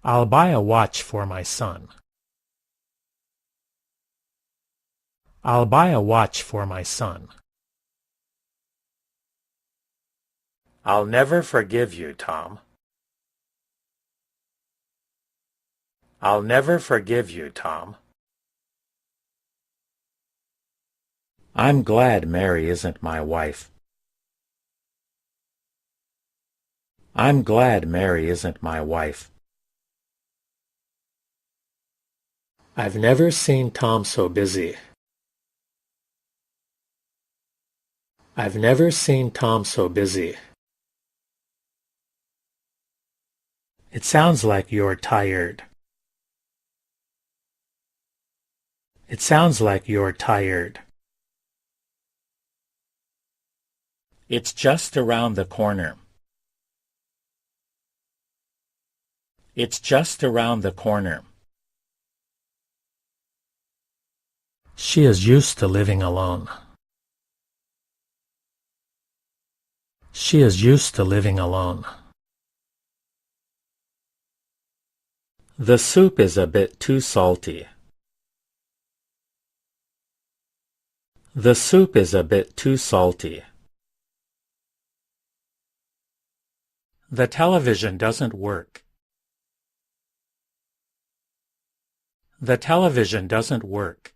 I'll buy a watch for my son. I'll buy a watch for my son. I'll never forgive you, Tom. I'll never forgive you, Tom. I'm glad Mary isn't my wife. I'm glad Mary isn't my wife. I've never seen Tom so busy. I've never seen Tom so busy. It sounds like you're tired. It sounds like you're tired. It's just around the corner. It's just around the corner. She is used to living alone. She is used to living alone. The soup is a bit too salty. The soup is a bit too salty. The television doesn't work. The television doesn't work.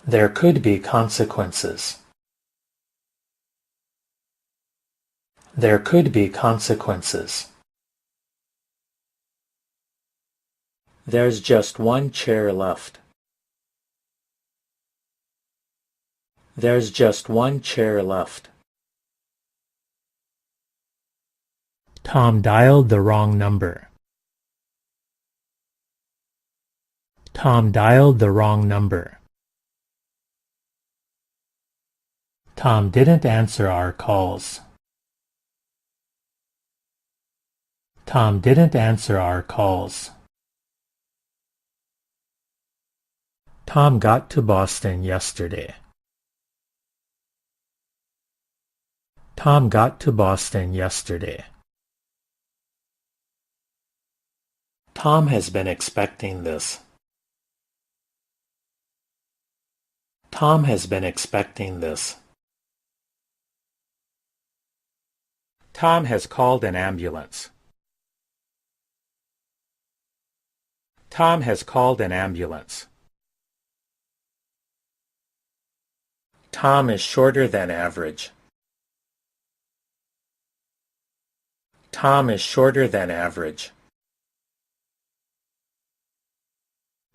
There could be consequences. There could be consequences. There's just one chair left. There's just one chair left. Tom dialed the wrong number. Tom dialed the wrong number. Tom didn't answer our calls. Tom didn't answer our calls. Tom got to Boston yesterday. Tom got to Boston yesterday. Tom has been expecting this. Tom has been expecting this. Tom has called an ambulance. Tom has called an ambulance. Tom is shorter than average. Tom is shorter than average.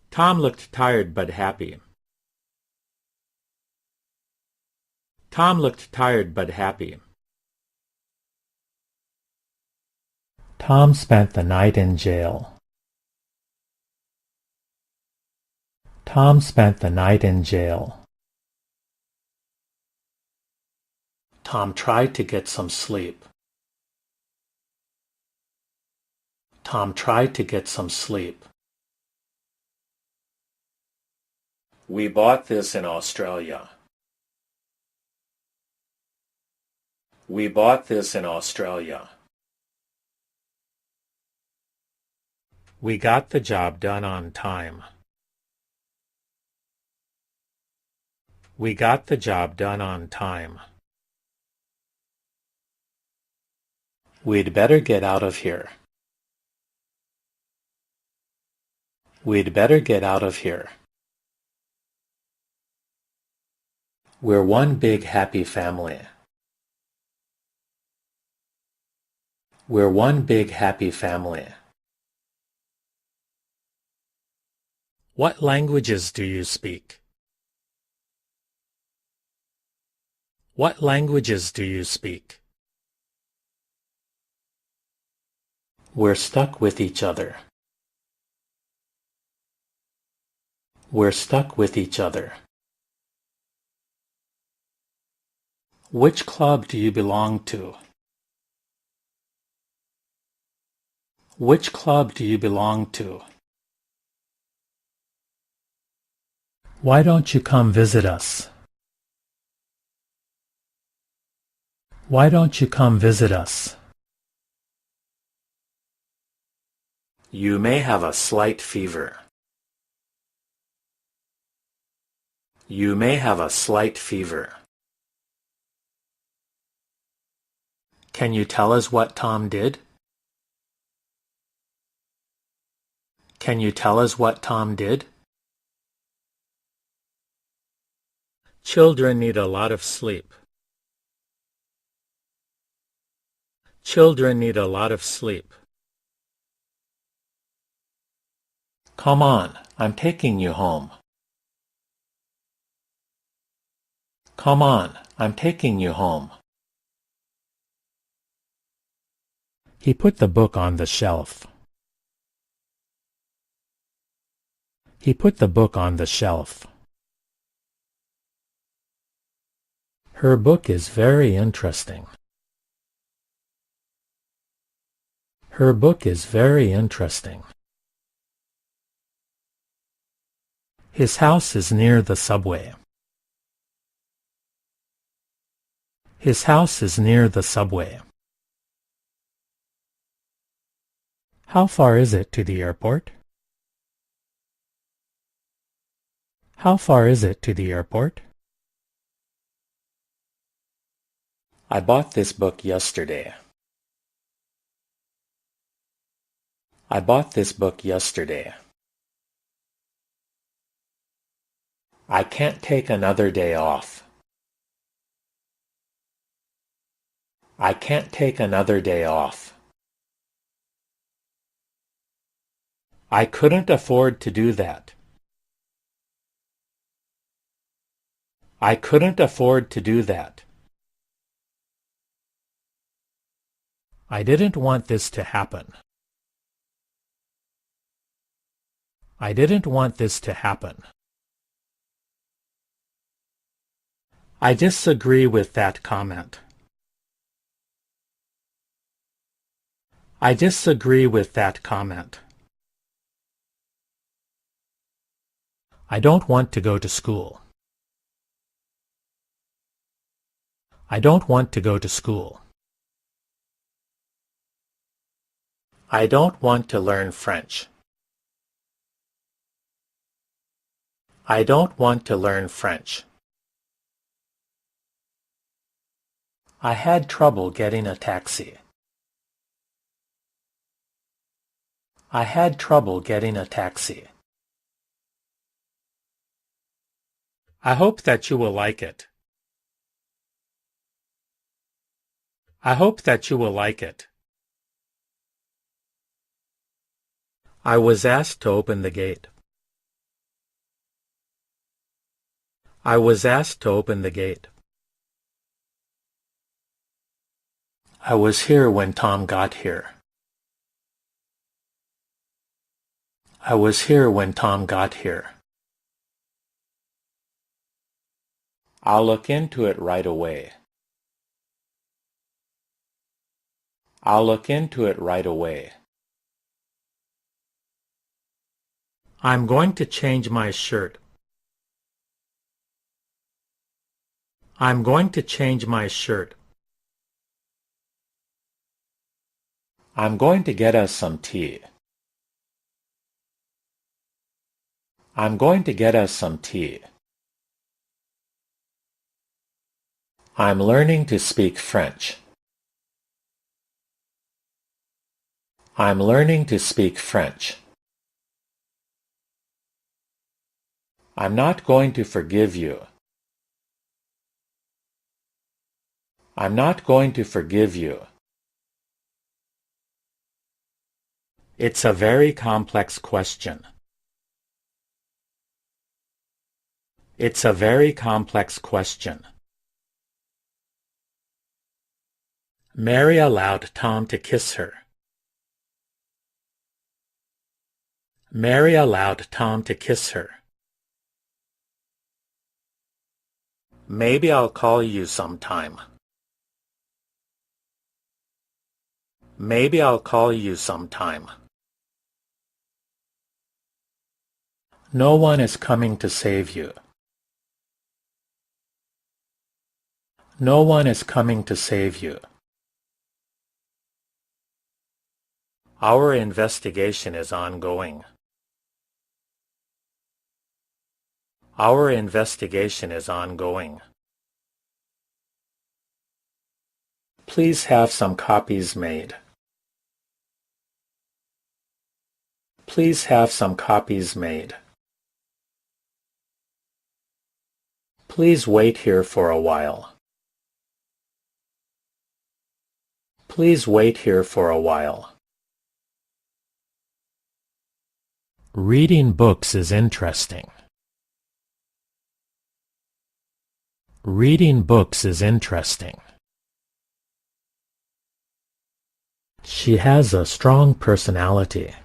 Tom looked tired but happy. Tom looked tired but happy. Tom spent the night in jail. Tom spent the night in jail. Tom tried to get some sleep. Tom tried to get some sleep. We bought this in Australia. We bought this in Australia. We got the job done on time. We got the job done on time. We'd better get out of here. We'd better get out of here. We're one big happy family. We're one big happy family. What languages do you speak? What languages do you speak? We're stuck with each other. We're stuck with each other. Which club do you belong to? Which club do you belong to? Why don't you come visit us? Why don't you come visit us? You may have a slight fever. You may have a slight fever. Can you tell us what Tom did? Can you tell us what Tom did? Children need a lot of sleep. Children need a lot of sleep. Come on, I'm taking you home. Come on, I'm taking you home. He put the book on the shelf. He put the book on the shelf. Her book is very interesting. Her book is very interesting. His house is near the subway. His house is near the subway. How far is it to the airport? How far is it to the airport? I bought this book yesterday. I bought this book yesterday. I can't take another day off. I can't take another day off. I couldn't afford to do that. I couldn't afford to do that. I didn't want this to happen. I didn't want this to happen. I disagree with that comment. I disagree with that comment. I don't want to go to school. I don't want to go to school. I don't want to learn French. I don't want to learn French. I had trouble getting a taxi. I had trouble getting a taxi. I hope that you will like it. I hope that you will like it. I was asked to open the gate. I was asked to open the gate. I was here when Tom got here. I was here when Tom got here. I'll look into it right away. I'll look into it right away. I'm going to change my shirt. I'm going to change my shirt. I'm going to get us some tea. I'm going to get us some tea. I'm learning to speak French. I'm learning to speak French. I'm not going to forgive you. I'm not going to forgive you. It's a very complex question. It's a very complex question. Mary allowed Tom to kiss her. Mary allowed Tom to kiss her. Maybe I'll call you sometime. Maybe I'll call you sometime. No one is coming to save you. No one is coming to save you. Our investigation is ongoing. Our investigation is ongoing. Please have some copies made. Please have some copies made. Please wait here for a while. Please wait here for a while. Reading books is interesting. Reading books is interesting. She has a strong personality.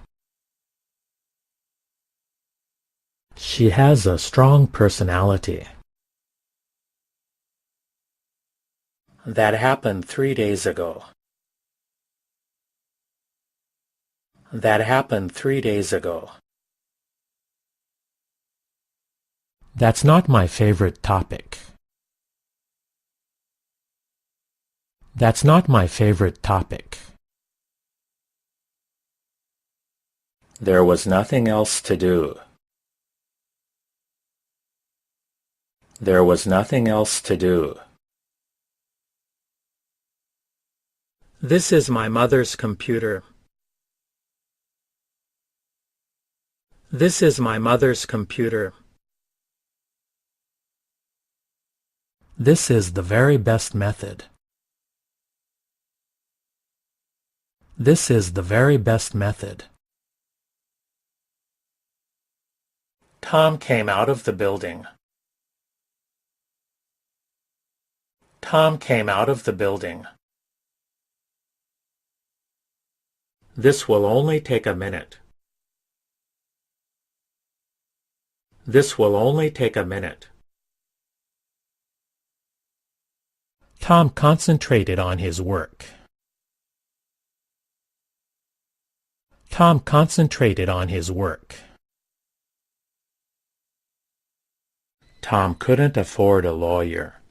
She has a strong personality. That happened 3 days ago. That happened 3 days ago. That's not my favorite topic. That's not my favorite topic. There was nothing else to do. There was nothing else to do. This is my mother's computer. This is my mother's computer. This is the very best method. This is the very best method. Tom came out of the building. Tom came out of the building. This will only take a minute. This will only take a minute. Tom concentrated on his work. Tom concentrated on his work. Tom couldn't afford a lawyer.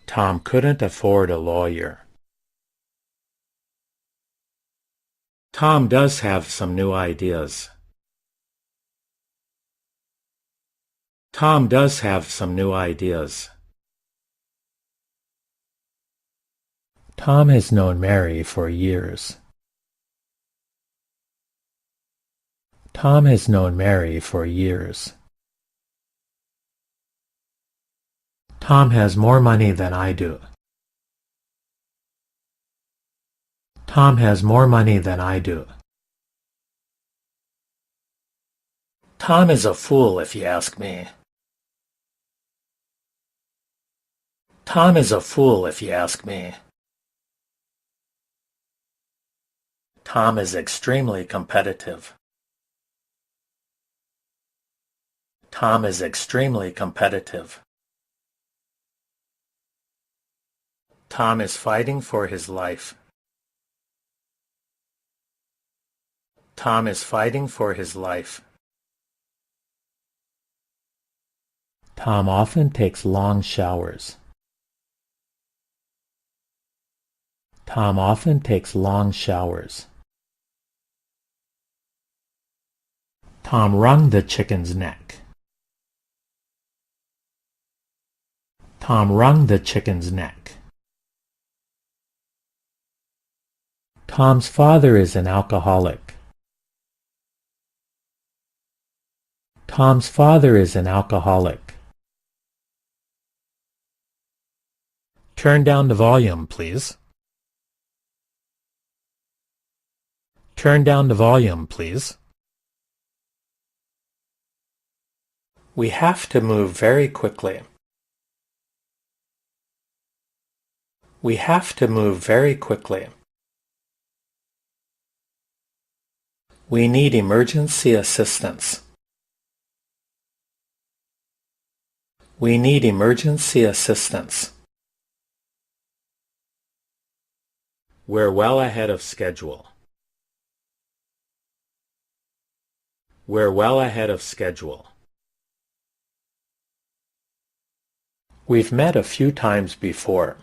Tom couldn't afford a lawyer. Tom does have some new ideas. Tom does have some new ideas. Tom has known Mary for years. Tom has known Mary for years. Tom has more money than I do. Tom has more money than I do. Tom is a fool if you ask me. Tom is a fool if you ask me. Tom is extremely competitive. Tom is extremely competitive. Tom is fighting for his life. Tom is fighting for his life. Tom often takes long showers. Tom often takes long showers. Tom wrung the chicken's neck. Tom wrung the chicken's neck. Tom's father is an alcoholic. Tom's father is an alcoholic. Turn down the volume, please. Turn down the volume, please. We have to move very quickly. We have to move very quickly. We need emergency assistance. We need emergency assistance. We're well ahead of schedule. We're well ahead of schedule. We've met a few times before.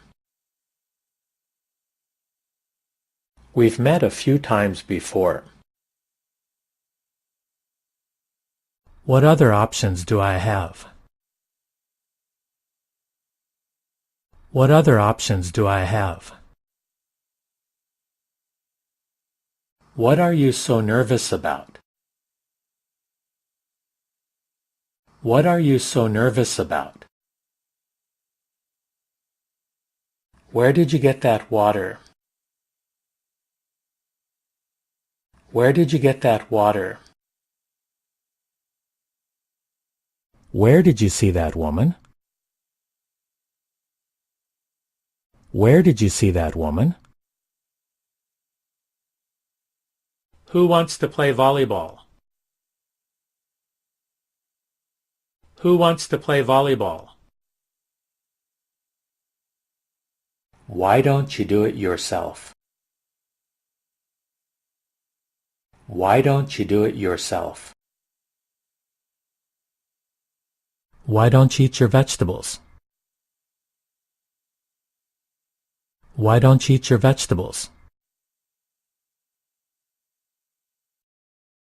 We've met a few times before. What other options do I have? What other options do I have? What are you so nervous about? What are you so nervous about? Where did you get that water? Where did you get that water? Where did you see that woman? Where did you see that woman? Who wants to play volleyball? Who wants to play volleyball? Why don't you do it yourself? Why don't you do it yourself? Why don't you eat your vegetables? Why don't you eat your vegetables?